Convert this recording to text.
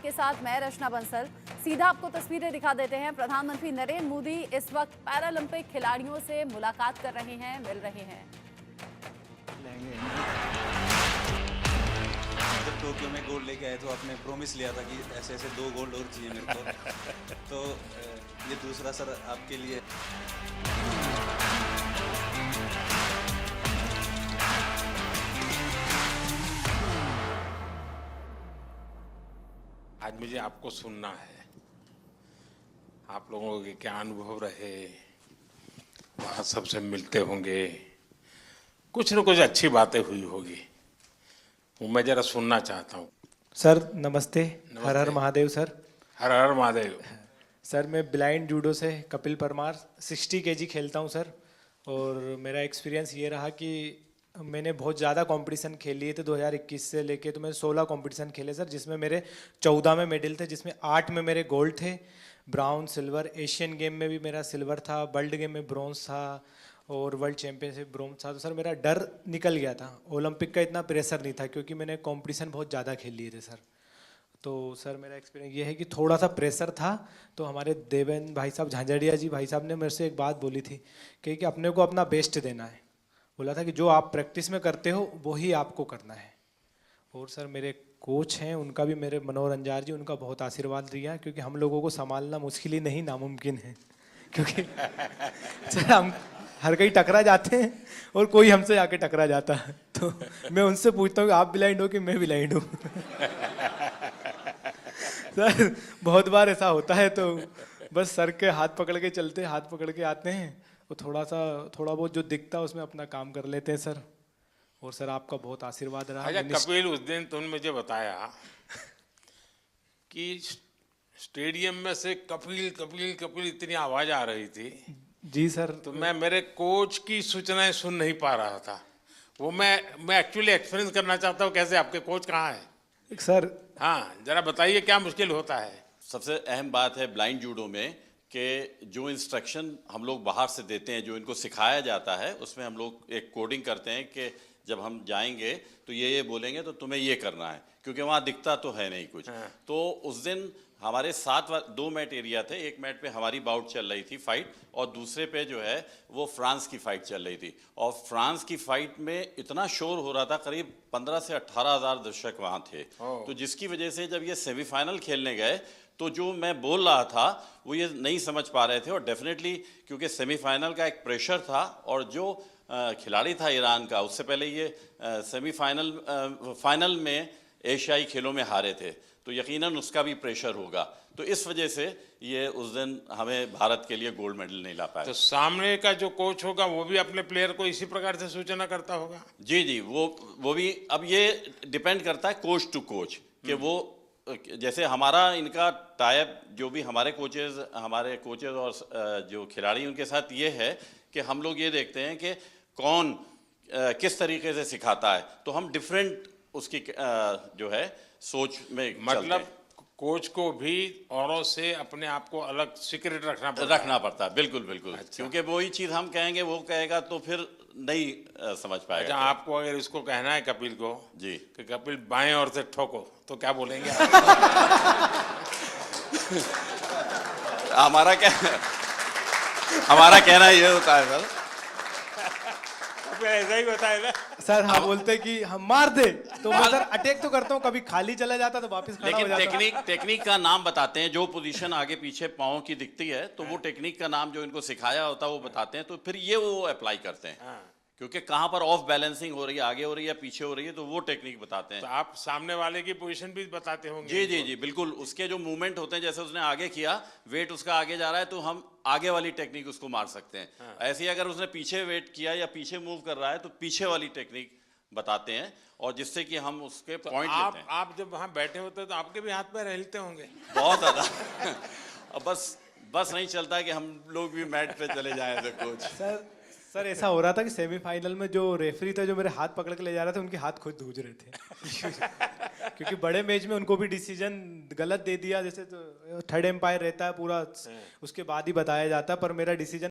आपके साथ मैं रचना बंसल। सीधा आपको तस्वीरें दिखा देते हैं। प्रधानमंत्री नरेंद्र मोदी इस वक्त पैरालंपिक खिलाड़ियों से मुलाकात कर रहे हैं, मिल रहे हैं। जब टोक्यो में गोल्ड लेके आए तो आपने प्रॉमिस लिया था कि ऐसे ऐसे 2 गोल्ड और चाहिए मेरे को। तो ये दूसरा सर आपके लिए। आज मुझे आपको सुनना है, आप लोगों के क्या अनुभव रहे, वहाँ सबसे मिलते होंगे, कुछ न कुछ अच्छी बातें हुई होगी, वो मैं जरा सुनना चाहता हूँ। सर नमस्ते। हर हर महादेव सर। हर हर महादेव। सर मैं ब्लाइंड जूडो से कपिल परमार 60 केजी खेलता हूँ सर। और मेरा एक्सपीरियंस ये रहा कि मैंने बहुत ज़्यादा कंपटीशन खेल लिए थे 2021 से लेके, तो मैंने 16 कंपटीशन खेले सर, जिसमें मेरे 14 में मेडल थे, जिसमें 8 में मेरे गोल्ड थे, ब्राउन सिल्वर। एशियन गेम में भी मेरा सिल्वर था, वर्ल्ड गेम में ब्रॉन्ज था और वर्ल्ड चैंपियनशिप ब्रॉन्ज था। तो सर मेरा डर निकल गया था, ओलंपिक का इतना प्रेशर नहीं था क्योंकि मैंने कंपटीशन बहुत ज़्यादा खेल लिए थे सर। तो सर मेरा एक्सपीरियंस ये है कि थोड़ा सा प्रेशर था। तो हमारे देवेंद्र भाई साहब, झांझड़िया जी भाई साहब ने मेरे से एक बात बोली थी कि अपने को अपना बेस्ट देना है। बोला था कि जो आप प्रैक्टिस में करते हो वही आपको करना है। और सर मेरे कोच हैं, उनका भी, मेरे मनोहर अंजार जी, उनका बहुत आशीर्वाद दिया, क्योंकि हम लोगों को संभालना मुश्किल ही नहीं नामुमकिन है। क्योंकि सर हम हर कहीं टकरा जाते हैं और कोई हमसे आके टकरा जाता है। तो मैं उनसे पूछता हूँ कि आप ब्लाइंड हो कि मैं ब्लाइंड हूँ। सर बहुत बार ऐसा होता है, तो बस सर के हाथ पकड़ के चलते, हाथ पकड़ के आते हैं, तो थोड़ा बहुत जो दिखता है उसमें अपना काम कर लेते हैं सर। और सर आपका बहुत आशीर्वाद रहा। अच्छा कपिल, उस दिन तुमने मुझे बताया कि स्टेडियम में से कपिल कपिल कपिल इतनी आवाज आ रही थी। जी सर। तो मैं मेरे कोच की सूचनाएं सुन नहीं पा रहा था। वो मैं एक्चुअली एक्सपीरियंस करना चाहता हूँ, कैसे आपके कोच कहाँ है सर? हाँ जरा बताइए क्या मुश्किल होता है। सबसे अहम बात है ब्लाइंड जूडो में कि जो इंस्ट्रक्शन हम लोग बाहर से देते हैं, जो इनको सिखाया जाता है, उसमें हम लोग एक कोडिंग करते हैं कि जब हम जाएंगे तो ये बोलेंगे तो तुम्हें ये करना है, क्योंकि वहाँ दिखता तो है नहीं कुछ। हाँ। तो उस दिन हमारे 2 मैट एरिया थे। एक मैट पे हमारी बाउट चल रही थी फाइट, और दूसरे पे जो है वो फ्रांस की फाइट चल रही थी। और फ्रांस की फाइट में इतना शोर हो रहा था, करीब 15 से 18 हज़ार दर्शक वहाँ थे। तो जिसकी वजह से जब ये सेमीफाइनल खेलने गए तो जो मैं बोल रहा था वो ये नहीं समझ पा रहे थे। और डेफिनेटली क्योंकि सेमीफाइनल का एक प्रेशर था, और जो खिलाड़ी था ईरान का, उससे पहले ये फाइनल में एशियाई खेलों में हारे थे, तो यकीनन उसका भी प्रेशर होगा। तो इस वजह से ये उस दिन हमें भारत के लिए गोल्ड मेडल नहीं ला पाया। तो सामने का जो कोच होगा वो भी अपने प्लेयर को इसी प्रकार से सूचना करता होगा? जी जी, वो भी। अब ये डिपेंड करता है कोच टू कोच कि वो, जैसे हमारा इनका टाइप, जो भी हमारे कोचेज और जो खिलाड़ी उनके साथ ये है कि हम लोग ये देखते हैं कि कौन किस तरीके से सिखाता है, तो हम डिफरेंट उसकी जो है सोच में मतलब कोच को भी औरों से अपने आप को अलग सीक्रेट रखना पड़ता है। बिल्कुल बिल्कुल। अच्छा। क्योंकि वही चीज़ हम कहेंगे वो कहेगा तो फिर नहीं समझ पाएगा। अच्छा, आपको अगर इसको कहना है कपिल को जी कि कपिल बाएं ओर से ठोको, तो क्या बोलेंगे? हमारा कहना ये होता है सर। ऐसा ही होता है ना सर। हम बोलते कि हम मार दे, तो मैं सर अटैक तो करता हूँ, कभी खाली चला जाता तो वापस खड़ा हो जाता। लेकिन टेक्निक का नाम बताते हैं, जो पोजीशन आगे पीछे पाँव की दिखती है तो वो टेक्निक का नाम जो इनको सिखाया होता है वो बताते हैं, तो फिर ये वो अप्लाई करते हैं। क्योंकि कहाँ पर ऑफ बैलेंसिंग हो रही है, आगे हो रही है, पीछे हो रही है, तो वो टेक्निक बताते हैं। तो आप सामने वाले की पोजीशन भी बताते होंगे? जी जी जी बिल्कुल। उसके जो मूवमेंट होते हैं, जैसे उसने आगे किया, वेट उसका आगे जा रहा है, तो हम आगे वाली टेक्निक उसको मार सकते हैं। ऐसे ही अगर उसने पीछे वेट किया या पीछे मूव कर रहा है तो पीछे वाली टेक्निक बताते हैं, और जिससे कि हम उसके पॉइंट लेते हैं। आप जब वहाँ बैठे होते तो आपके भी हाथ पैर हिलते होंगे? बहुत ज्यादा। अब बस नहीं चलता कि हम लोग भी मैट पे चले जाएं तो कोच। सर ऐसा हो रहा था कि सेमीफाइनल में जो रेफरी था, जो मेरे हाथ पकड़ के ले जा रहा था, उनके हाथ खुद धूज रहे थे। क्योंकि बड़े मैच में उनको भी डिसीजन गलत दे दिया, जैसे तो थर्ड एम्पायर रहता है पूरा, उसके बाद ही बताया जाता है, पर मेरा डिसीजन